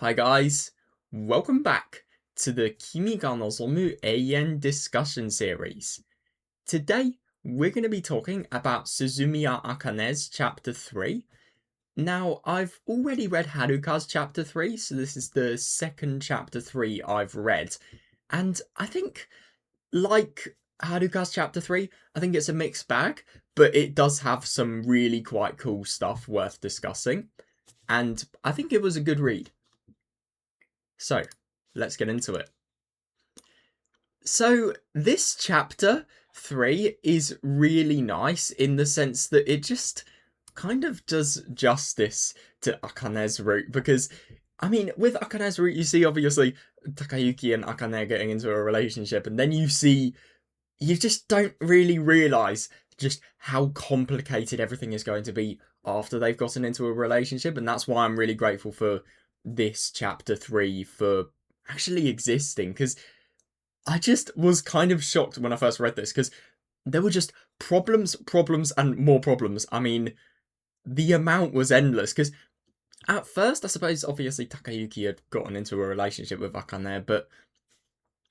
Hi guys, welcome back to the Kimi ga Nozomu Eien discussion series. Today, we're going to be talking about Suzumiya Akane's chapter 3. Now, I've already read Haruka's chapter 3, so this is the second chapter 3 I've read. And I think, like Haruka's chapter 3, I think it's a mixed bag, but it does have some really quite cool stuff worth discussing. And I think it was a good read. So, let's get into it. So, this chapter 3 is really nice in the sense that it just kind of does justice to Akane's route because, I mean, with Akane's route, you see obviously Takayuki and Akane getting into a relationship, and then you just don't really realise just how complicated everything is going to be after they've gotten into a relationship, and that's why I'm really grateful for this chapter 3 for actually existing, because I just was kind of shocked when I first read this, because there were just problems, and more problems. I mean, the amount was endless, because at first, I suppose, obviously, Takayuki had gotten into a relationship with Akane, but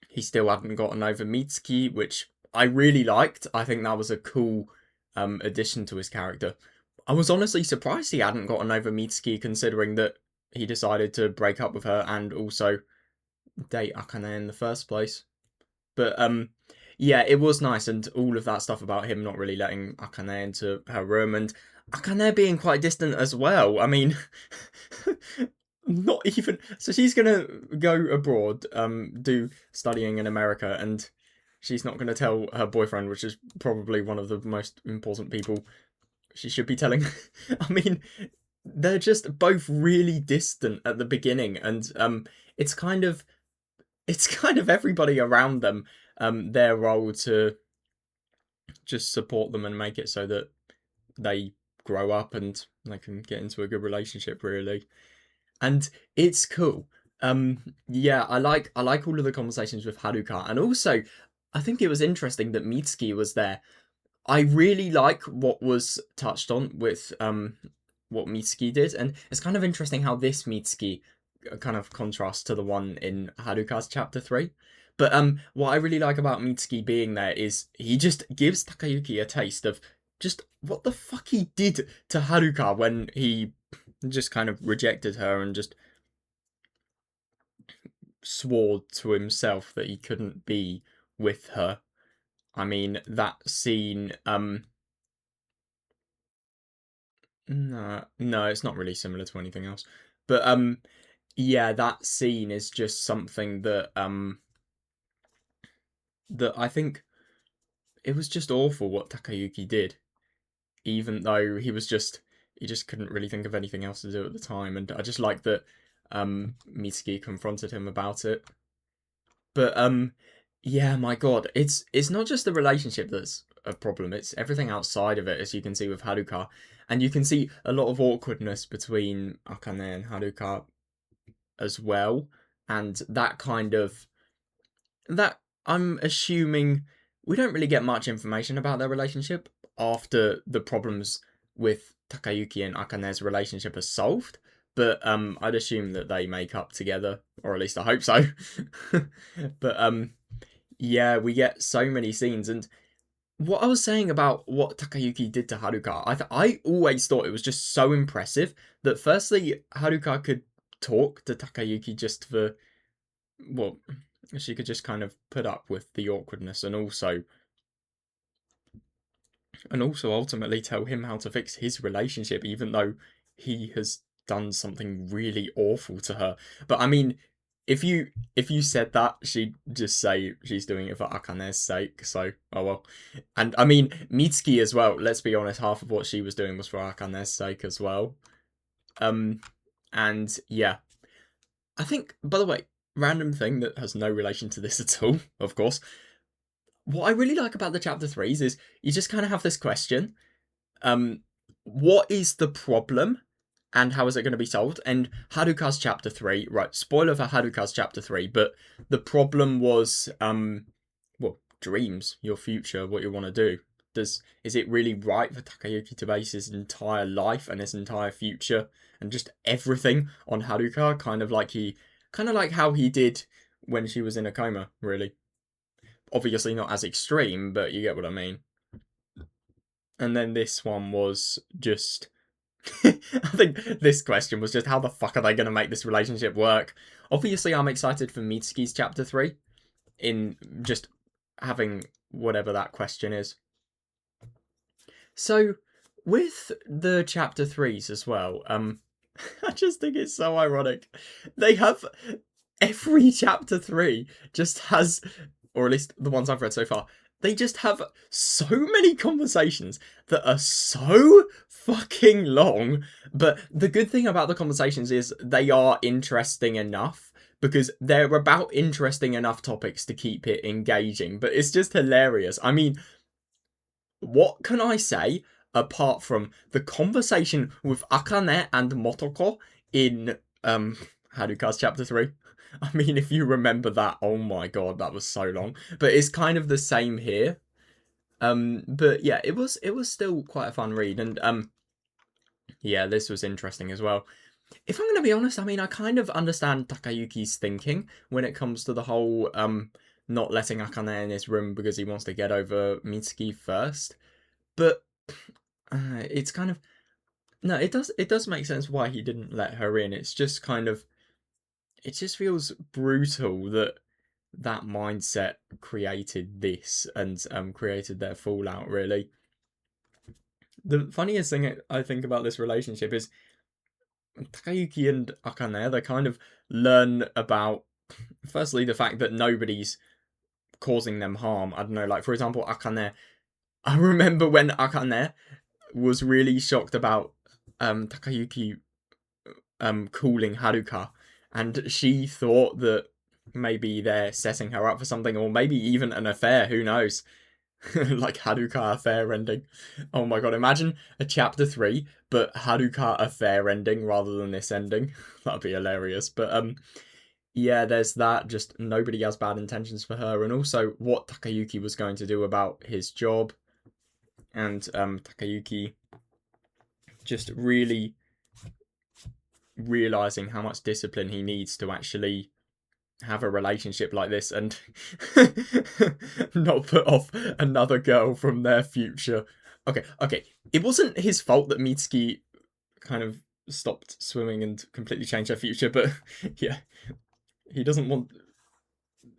he still hadn't gotten over Mitsuki, which I really liked. I think that was a cool addition to his character. I was honestly surprised he hadn't gotten over Mitsuki, considering that he decided to break up with her and also date Akane in the first place. But yeah, it was nice, and all of that stuff about him not really letting Akane into her room, and Akane being quite distant as well. I mean, not even. So she's gonna go abroad, do studying in America, and she's not gonna tell her boyfriend, which is probably one of the most important people she should be telling. I mean, they're just both really distant at the beginning, and it's kind of everybody around them, their role to just support them and make it so that they grow up and they can get into a good relationship, really. And it's cool. Yeah, I like all of the conversations with Haruka, and also I think it was interesting that Mitsuki was there. I really like what was touched on with what Mitsuki did, and it's kind of interesting how this Mitsuki kind of contrasts to the one in Haruka's chapter 3. But what I really like about Mitsuki being there is he just gives Takayuki a taste of just what the fuck he did to Haruka when he just kind of rejected her and just swore to himself that he couldn't be with her. I mean, that scene, no, it's not really similar to anything else. But yeah, that scene is just something that I think it was just awful what Takayuki did, even though he just couldn't really think of anything else to do at the time, and I just like that Mitsuki confronted him about it. But yeah, my god, it's not just the relationship that's a problem, it's everything outside of it, as you can see with Haruka. And you can see a lot of awkwardness between Akane and Haruka as well. And that I'm assuming we don't really get much information about their relationship after the problems with Takayuki and Akane's relationship are solved. But I'd assume that they make up together, or at least I hope so. But yeah, we get so many scenes, and what I was saying about what Takayuki did to Haruka, I always thought it was just so impressive that firstly Haruka could talk to Takayuki just for, well, she could just kind of put up with the awkwardness, and also ultimately tell him how to fix his relationship, even though he has done something really awful to her. But I mean, if you said that, she'd just say she's doing it for Akane's sake. So oh well. And I mean, Mitsuki as well. Let's be honest, half of what she was doing was for Akane's sake as well. Um, and yeah, I think, by the way, random thing that has no relation to this at all, of course. What I really like about the chapter threes is you just kind of have this question: um, what is the problem, and how is it going to be solved? And Haruka's chapter 3, right? Spoiler for Haruka's chapter 3, but the problem was, well, dreams, your future, what you want to do. is it really right for Takayuki to base his entire life and his entire future and just everything on Haruka, kind of like how he did when she was in a coma, really. Obviously not as extreme, but you get what I mean. And then this one was just I think this question was just how the fuck are they going to make this relationship work? Obviously, I'm excited for Mitsuki's chapter 3 in just having whatever that question is. So, with the chapter 3s as well, I just think it's so ironic. They have every chapter 3 just has, or at least the ones I've read so far, they just have so many conversations that are so fucking long. But the good thing about the conversations is they are interesting enough because they're about interesting enough topics to keep it engaging. But it's just hilarious. I mean, what can I say apart from the conversation with Akane and Motoko in Haruka's chapter 3? I mean, if you remember that, oh my god, that was so long. But it's kind of the same here. But yeah, it was still quite a fun read, and yeah, this was interesting as well. If I'm gonna be honest, I mean, I kind of understand Takayuki's thinking when it comes to the whole not letting Akane in his room because he wants to get over Mitsuki first. But it's kind of no, it does make sense why he didn't let her in. It's just kind of it just feels brutal that that mindset created this and created their fallout, really. The funniest thing I think about this relationship is Takayuki and Akane, they kind of learn about, firstly, the fact that nobody's causing them harm. I don't know, like, for example, Akane. I remember when Akane was really shocked about Takayuki calling Haruka, and she thought that maybe they're setting her up for something, or maybe even an affair, who knows. Like Haruka affair ending. Oh my god, imagine a chapter 3, but Haruka affair ending rather than this ending. That'd be hilarious. But yeah, there's that. Just nobody has bad intentions for her, and also what Takayuki was going to do about his job, and Takayuki just really realizing how much discipline he needs to actually have a relationship like this and not put off another girl from their future. Okay. It wasn't his fault that Mitsuki kind of stopped swimming and completely changed her future, but yeah, he doesn't want.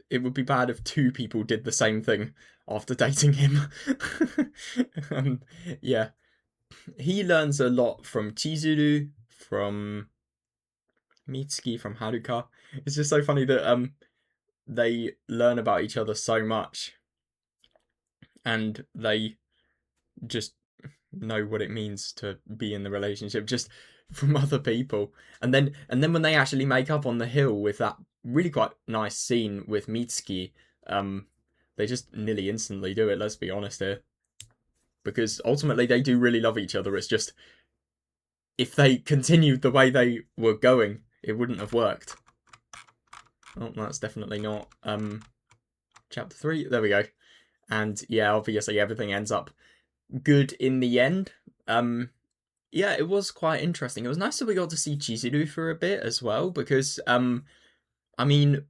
It would be bad if two people did the same thing after dating him. um, yeah, he learns a lot from Chizuru, from Mitsuki, from Haruka. It's just so funny that they learn about each other so much and they just know what it means to be in the relationship just from other people. And then when they actually make up on the hill with that really quite nice scene with Mitsuki, they just nearly instantly do it, let's be honest here. Because ultimately they do really love each other. It's just if they continued the way they were going, it wouldn't have worked. Oh, that's definitely not chapter 3. There we go. And yeah, obviously everything ends up good in the end. Yeah, it was quite interesting. It was nice that we got to see Chizuru for a bit as well, because I mean,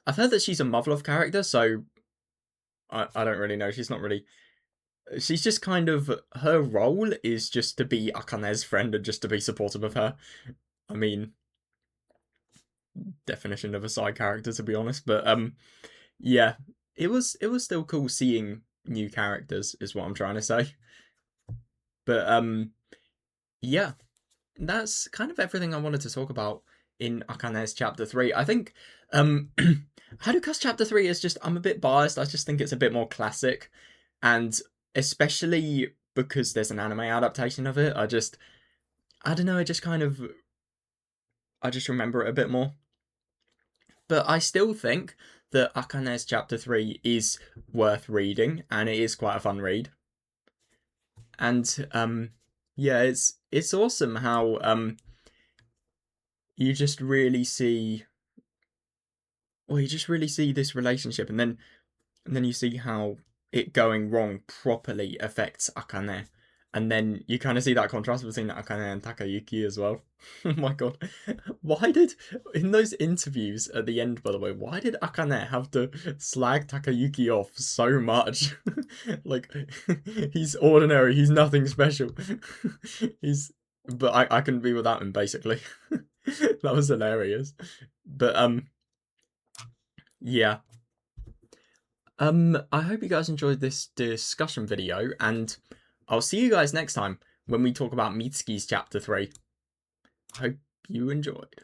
I've heard that she's a Muv-Luv character, so I don't really know. She's not really. She's just kind of her role is just to be Akane's friend and just to be supportive of her. I mean, definition of a side character, to be honest, but yeah, it was still cool seeing new characters, is what I'm trying to say. But yeah, that's kind of everything I wanted to talk about in Akane's chapter 3. I think Haruka's chapter 3 is just, I'm a bit biased. I just think it's a bit more classic, and especially because there's an anime adaptation of it, I don't know, I just remember it a bit more. But I still think that Akane's chapter 3 is worth reading, and it is quite a fun read. And yeah, it's awesome how you just really see, well, you just really see this relationship, and then you see how it going wrong properly affects Akane. And then you kind of see that contrast between Akane and Takayuki as well. Oh my god. Why did, in those interviews at the end, by the way, why did Akane have to slag Takayuki off so much? Like, he's ordinary, he's nothing special. But I couldn't be without him, basically. That was hilarious. But, yeah. I hope you guys enjoyed this discussion video, and I'll see you guys next time when we talk about Mitsuki's chapter 3. I hope you enjoyed.